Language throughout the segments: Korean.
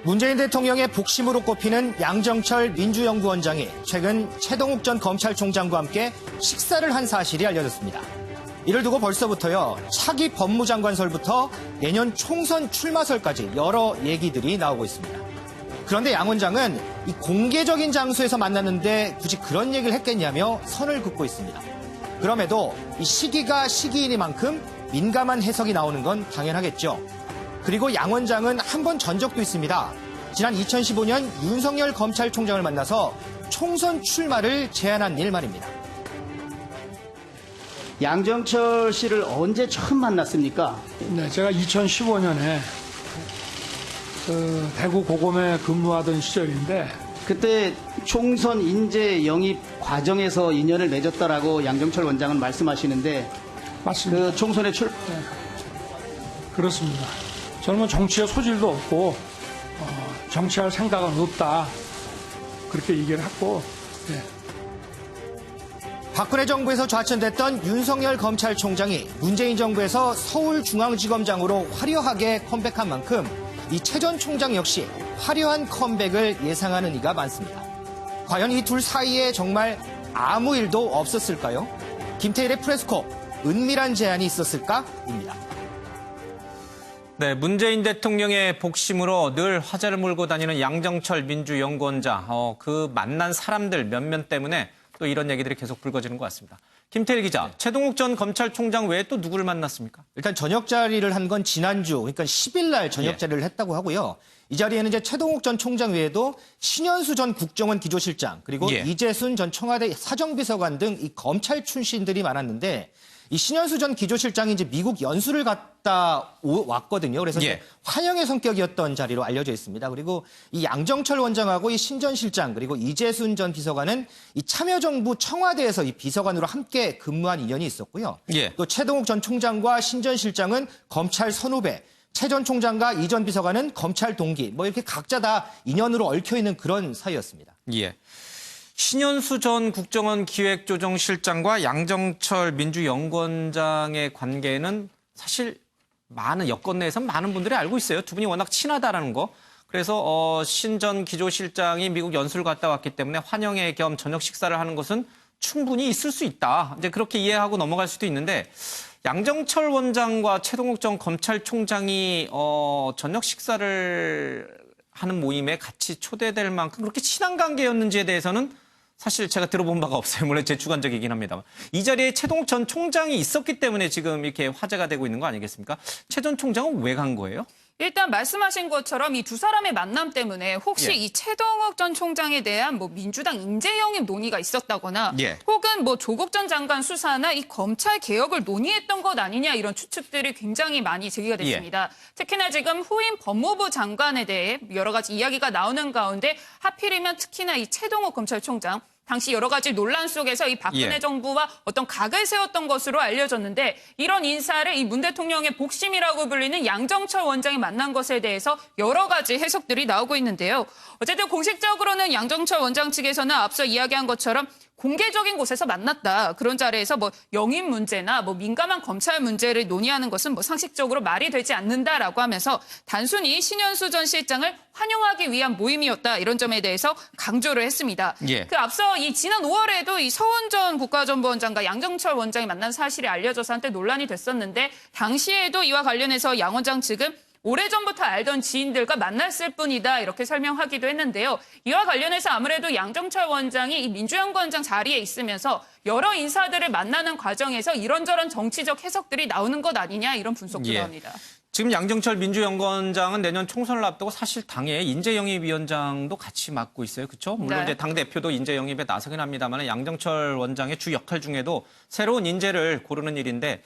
문재인 대통령의 복심으로 꼽히는 양정철 민주연구원장이 최근 최동욱 전 검찰총장과 함께 식사를 한 사실이 알려졌습니다. 이를 두고 벌써부터요, 차기 법무장관설부터 내년 총선 출마설까지 여러 얘기들이 나오고 있습니다. 그런데 양 원장은 이 공개적인 장소에서 만났는데 굳이 그런 얘기를 했겠냐며 선을 긋고 있습니다. 그럼에도 이 시기가 시기이니만큼 민감한 해석이 나오는 건 당연하겠죠. 그리고 양 원장은 한 번 전적도 있습니다. 지난 2015년 윤석열 검찰총장을 만나서 총선 출마를 제안한 일 말입니다. 양정철 씨를 언제 처음 만났습니까? 네, 제가 2015년에 대구 고검에 근무하던 시절인데 그때 총선 인재 영입 과정에서 인연을 맺었다라고 양정철 원장은 말씀하시는데 맞습니다. 그 총선에 그렇습니다. 저는 뭐 정치에 소질도 없고 정치할 생각은 없다 그렇게 얘기를 했고 네. 박근혜 정부에서 좌천됐던 윤석열 검찰총장이 문재인 정부에서 서울중앙지검장으로 화려하게 컴백한 만큼 이 최 전 총장 역시 화려한 컴백을 예상하는 이가 많습니다. 과연 이 둘 사이에 정말 아무 일도 없었을까요? 김태일의 프레스코, 은밀한 제안이 있었을까?입니다. 네, 문재인 대통령의 복심으로 늘 화제를 몰고 다니는 양정철 민주연구원장, 그 만난 사람들 몇몇 때문에 또 이런 얘기들이 계속 불거지는 것 같습니다. 김태일 기자, 최동욱 전 검찰총장 외에 또 누구를 만났습니까? 일단 저녁 자리를 한 건 지난주, 그러니까 10일 날 저녁 자리를 했다고 하고요. 이 자리에는 이제 최동욱 전 총장 외에도 신현수 전 국정원 기조실장, 그리고 이재순 전 청와대 사정비서관 등 이 검찰 출신들이 많았는데, 이 신현수 전 기조실장이 이제 미국 연수를 갔다 왔거든요. 그래서 이제 환영의 성격이었던 자리로 알려져 있습니다. 그리고 이 양정철 원장하고 이 신 전 실장 그리고 이재순 전 비서관은 이 참여정부 청와대에서 이 비서관으로 함께 근무한 인연이 있었고요. 또 최동욱 전 총장과 신 전 실장은 검찰 선후배, 최 전 총장과 이 전 비서관은 검찰 동기, 뭐 이렇게 각자 다 인연으로 얽혀 있는 그런 사이였습니다. 신현수 전 국정원 기획조정실장과 양정철 민주연구원장의 관계는 사실 많은 여권 내에서 많은 분들이 알고 있어요. 두 분이 워낙 친하다라는 거. 그래서 신 전 기조실장이 미국 연수를 갔다 왔기 때문에 환영회 겸 저녁 식사를 하는 것은 충분히 있을 수 있다. 이제 그렇게 이해하고 넘어갈 수도 있는데 양정철 원장과 최동욱 전 검찰총장이 저녁 식사를 하는 모임에 같이 초대될 만큼 그렇게 친한 관계였는지에 대해서는 사실 제가 들어본 바가 없어요. 물론 제 주관적이긴 합니다만. 이 자리에 최동욱 전 총장이 있었기 때문에 지금 이렇게 화제가 되고 있는 거 아니겠습니까? 최 전 총장은 왜 간 거예요? 일단 말씀하신 것처럼 이 두 사람의 만남 때문에 혹시 이 최동욱 전 총장에 대한 뭐 민주당 인재 영입 논의가 있었다거나 혹은 뭐 조국 전 장관 수사나 이 검찰 개혁을 논의했던 것 아니냐 이런 추측들이 굉장히 많이 제기가 됐습니다. 특히나 지금 후임 법무부 장관에 대해 여러 가지 이야기가 나오는 가운데 하필이면 특히나 이 최동욱 검찰총장 당시 여러 가지 논란 속에서 이 박근혜 정부와 어떤 각을 세웠던 것으로 알려졌는데 이런 인사를 이 문 대통령의 복심이라고 불리는 양정철 원장이 만난 것에 대해서 여러 가지 해석들이 나오고 있는데요. 어쨌든 공식적으로는 양정철 원장 측에서는 앞서 이야기한 것처럼 공개적인 곳에서 만났다. 그런 자리에서 뭐 영입 문제나 뭐 민감한 검찰 문제를 논의하는 것은 뭐 상식적으로 말이 되지 않는다라고 하면서 단순히 신현수 전 실장을 환영하기 위한 모임이었다. 이런 점에 대해서 강조를 했습니다. 그 앞서 이 지난 5월에도 이 서훈 전 국가정보원장과 양정철 원장이 만난 사실이 알려져서 한때 논란이 됐었는데 당시에도 이와 관련해서 양 원장 측은 오래전부터 알던 지인들과 만났을 뿐이다 이렇게 설명하기도 했는데요. 이와 관련해서 아무래도 양정철 원장이 이 민주연구원장 자리에 있으면서 여러 인사들을 만나는 과정에서 이런저런 정치적 해석들이 나오는 것 아니냐 이런 분석도 나옵니다. 지금 양정철 민주연구원장은 내년 총선을 앞두고 사실 당의 인재영입위원장도 같이 맡고 있어요. 그렇죠? 물론 이제 당대표도 인재영입에 나서긴 합니다만 양정철 원장의 주 역할 중에도 새로운 인재를 고르는 일인데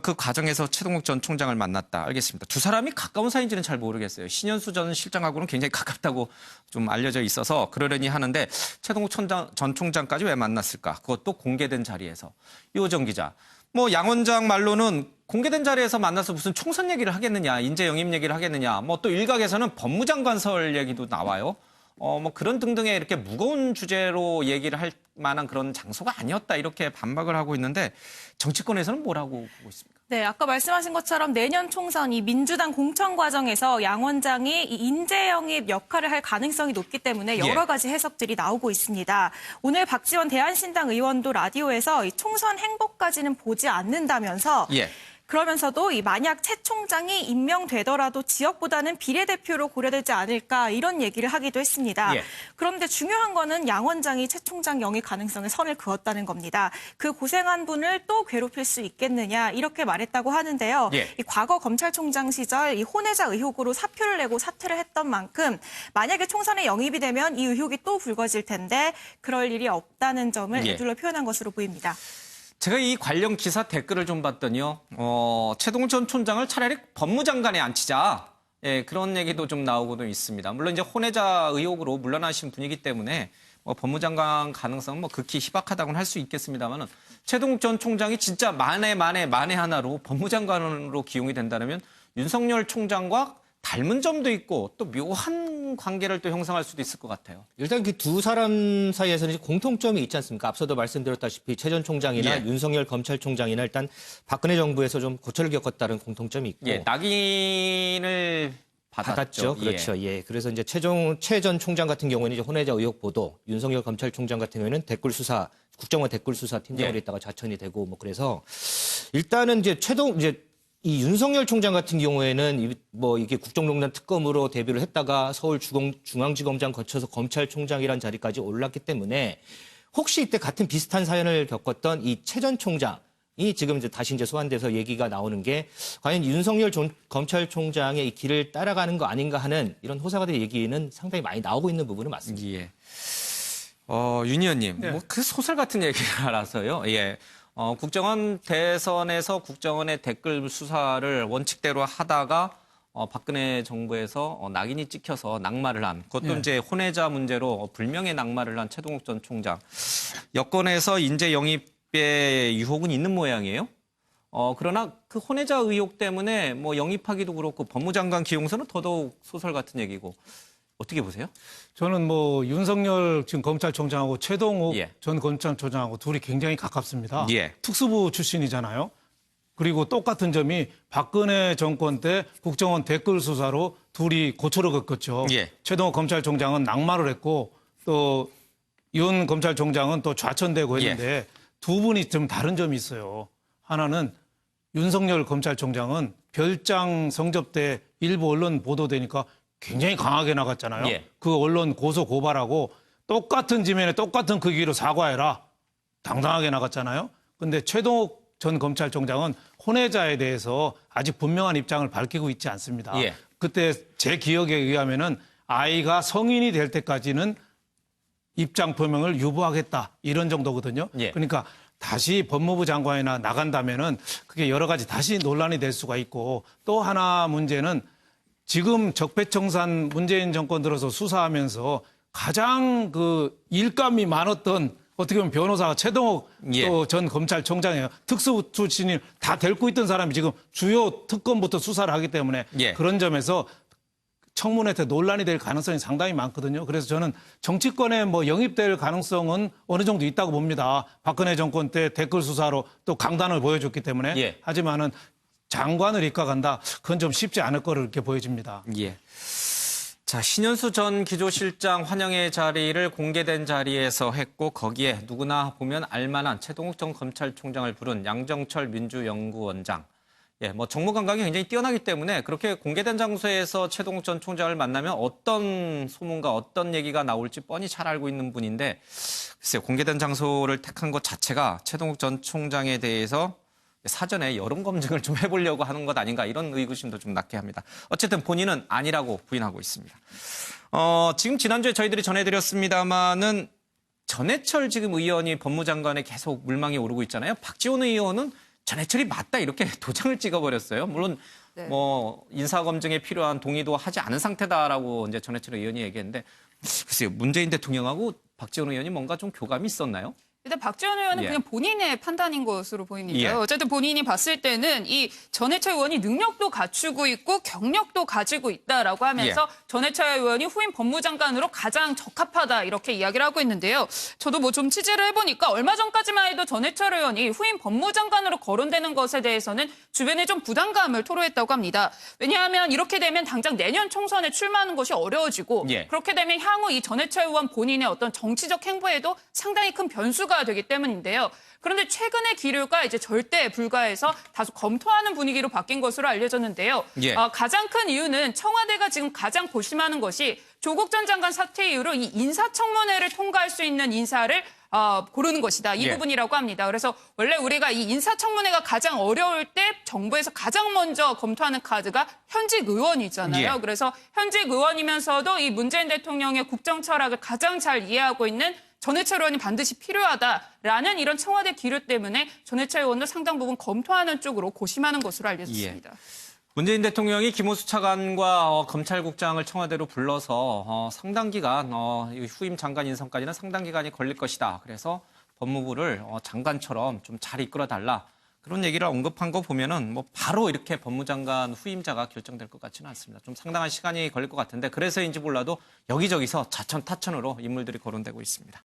그 과정에서 최동욱 전 총장을 만났다. 알겠습니다. 두 사람이 가까운 사이인지는 잘 모르겠어요. 신현수 전 실장하고는 굉장히 가깝다고 좀 알려져 있어서 그러려니 하는데 최동욱 전 총장까지 왜 만났을까? 그것도 공개된 자리에서. 이호정 기자. 뭐 양 원장 말로는 공개된 자리에서 만나서 무슨 총선 얘기를 하겠느냐, 인재 영입 얘기를 하겠느냐, 뭐 또 일각에서는 법무장관설 얘기도 나와요. 뭐 그런 등등의 이렇게 무거운 주제로 얘기를 할 만한 그런 장소가 아니었다 이렇게 반박을 하고 있는데 정치권에서는 뭐라고 보고 있습니까? 네, 아까 말씀하신 것처럼 내년 총선 이 민주당 공천 과정에서 양 원장이 이 인재 영입 역할을 할 가능성이 높기 때문에 여러 가지 해석들이 나오고 있습니다. 오늘 박지원 대한신당 의원도 라디오에서 이 총선 행보까지는 보지 않는다면서 그러면서도 이 만약 최 총장이 임명되더라도 지역보다는 비례대표로 고려되지 않을까 이런 얘기를 하기도 했습니다. 그런데 중요한 거는 양 원장이 최 총장 영입 가능성에 선을 그었다는 겁니다. 그 고생한 분을 또 괴롭힐 수 있겠느냐 이렇게 말했다고 하는데요. 이 과거 검찰총장 시절 이 혼외자 의혹으로 사표를 내고 사퇴를 했던 만큼 만약에 총선에 영입이 되면 이 의혹이 또 불거질 텐데 그럴 일이 없다는 점을 애둘러 표현한 것으로 보입니다. 제가 이 관련 기사 댓글을 좀 봤더니요. 최동욱 전 총장을 차라리 법무장관에 앉히자. 그런 얘기도 좀 나오고도 있습니다. 물론 이제 혼외자 의혹으로 물러나신 분이기 때문에 법무장관 가능성은 극히 희박하다고는 할 수 있겠습니다만은 최동욱 전 총장이 진짜 만에 하나로 법무장관으로 기용이 된다면 윤석열 총장과 닮은 점도 있고 또 묘한 관계를 또 형성할 수도 있을 것 같아요. 일단 그 두 사람 사이에서는 공통점이 있지 않습니까? 앞서도 말씀드렸다시피 최 전 총장이나 윤석열 검찰총장이나 일단 박근혜 정부에서 좀 고초를 겪었다는 공통점이 있고. 낙인을 받았죠. 그렇죠. 그래서 이제 최 전 총장 같은 경우에는 이제 혼외자 의혹 보도, 윤석열 검찰총장 같은 경우에는 댓글 수사, 국정원 댓글 수사 팀장으로 있다가 자천이 되고 그래서 일단은 이제 이 윤석열 총장 같은 경우에는 이게 국정농단 특검으로 데뷔를 했다가 서울중앙지검장 거쳐서 검찰총장이라는 자리까지 올랐기 때문에 혹시 이때 같은 비슷한 사연을 겪었던 이 최 전 총장이 지금 다시 소환돼서 얘기가 나오는 게 과연 윤석열 검찰총장의 이 길을 따라가는 거 아닌가 하는 이런 호사가들 얘기는 상당히 많이 나오고 있는 부분은 맞습니다. 윤 의원님, 그 소설 같은 얘기라서요. 국정원 대선에서 국정원의 댓글 수사를 원칙대로 하다가 박근혜 정부에서 낙인이 찍혀서 낙마를 한 그것도 이제 혼외자 문제로 불명예 낙마를 한 최동욱 전 총장. 여권에서 인재 영입의 유혹은 있는 모양이에요. 그러나 그 혼외자 의혹 때문에 영입하기도 그렇고 법무장관 기용서는 더더욱 소설 같은 얘기고. 어떻게 보세요? 저는 윤석열 지금 검찰총장하고 최동욱 전 검찰총장하고 둘이 굉장히 가깝습니다. 특수부 출신이잖아요. 그리고 똑같은 점이 박근혜 정권 때 국정원 댓글 수사로 둘이 고초를 겪었죠. 최동욱 검찰총장은 낙마를 했고 또 윤 검찰총장은 또 좌천되고 했는데 두 분이 좀 다른 점이 있어요. 하나는 윤석열 검찰총장은 별장 성접 때 일부 언론 보도되니까 굉장히 강하게 나갔잖아요. 그 언론 고소 고발하고 똑같은 지면에 똑같은 크기로 사과해라. 당당하게 나갔잖아요. 근데 최동욱 전 검찰총장은 혼외자에 대해서 아직 분명한 입장을 밝히고 있지 않습니다. 그때 제 기억에 의하면은 아이가 성인이 될 때까지는 입장 표명을 유보하겠다. 이런 정도거든요. 그러니까 다시 법무부 장관이나 나간다면은 그게 여러 가지 다시 논란이 될 수가 있고 또 하나 문제는 지금 적폐청산 문재인 정권 들어서 수사하면서 가장 일감이 많았던 어떻게 보면 변호사가 최동욱 전 검찰총장이에요. 특수부 출신이 다 데리고 있던 사람이 지금 주요 특검부터 수사를 하기 때문에 그런 점에서 청문회 때 논란이 될 가능성이 상당히 많거든요. 그래서 저는 정치권에 영입될 가능성은 어느 정도 있다고 봅니다. 박근혜 정권 때 댓글 수사로 또 강단을 보여줬기 때문에 하지만은 장관을 입각한다. 그건 좀 쉽지 않을 거를 이렇게 보여집니다. 자, 신현수 전 기조실장 환영의 자리를 공개된 자리에서 했고 거기에 누구나 보면 알만한 최동욱 전 검찰총장을 부른 양정철 민주연구원장. 정무 감각이 굉장히 뛰어나기 때문에 그렇게 공개된 장소에서 최동욱 전 총장을 만나면 어떤 소문과 어떤 얘기가 나올지 뻔히 잘 알고 있는 분인데 글쎄요, 공개된 장소를 택한 것 자체가 최동욱 전 총장에 대해서 사전에 여론 검증을 좀 해보려고 하는 것 아닌가 이런 의구심도 좀 낳게 합니다. 어쨌든 본인은 아니라고 부인하고 있습니다. 지금 지난주에 저희들이 전해드렸습니다마는 전해철 지금 의원이 법무장관에 계속 물망에 오르고 있잖아요. 박지원 의원은 전해철이 맞다 이렇게 도장을 찍어버렸어요. 물론 인사검증에 필요한 동의도 하지 않은 상태다라고 이제 전해철 의원이 얘기했는데 글쎄요, 문재인 대통령하고 박지원 의원이 뭔가 좀 교감이 있었나요? 일단 박지원 의원은 그냥 본인의 판단인 것으로 보이는데요. 어쨌든 본인이 봤을 때는 이 전해철 의원이 능력도 갖추고 있고 경력도 가지고 있다라고 하면서 전해철 의원이 후임 법무장관으로 가장 적합하다 이렇게 이야기를 하고 있는데요. 저도 뭐 좀 취재를 해보니까 얼마 전까지만 해도 전해철 의원이 후임 법무장관으로 거론되는 것에 대해서는 주변에 좀 부담감을 토로했다고 합니다. 왜냐하면 이렇게 되면 당장 내년 총선에 출마하는 것이 어려워지고 그렇게 되면 향후 이 전해철 의원 본인의 어떤 정치적 행보에도 상당히 큰 변수가 되기 때문인데요. 그런데 최근의 기류가 이제 절대에 불과해서 다소 검토하는 분위기로 바뀐 것으로 알려졌는데요. 가장 큰 이유는 청와대가 지금 가장 고심하는 것이 조국 전 장관 사퇴 이후로 이 인사청문회를 통과할 수 있는 인사를 고르는 것이다. 이 부분이라고 합니다. 그래서 원래 우리가 이 인사청문회가 가장 어려울 때 정부에서 가장 먼저 검토하는 카드가 현직 의원이잖아요. 그래서 현직 의원이면서도 이 문재인 대통령의 국정 철학을 가장 잘 이해하고 있는 전해철 의원이 반드시 필요하다라는 이런 청와대 기류 때문에 전해철 의원도 상당 부분 검토하는 쪽으로 고심하는 것으로 알려졌습니다. 문재인 대통령이 김호수 차관과 검찰국장을 청와대로 불러서 상당 기간 후임 장관 인선까지는 상당 기간이 걸릴 것이다. 그래서 법무부를 장관처럼 좀 잘 이끌어달라. 그런 얘기를 언급한 거 보면은 뭐 바로 이렇게 법무장관 후임자가 결정될 것 같지는 않습니다. 좀 상당한 시간이 걸릴 것 같은데 그래서인지 몰라도 여기저기서 자천타천으로 인물들이 거론되고 있습니다.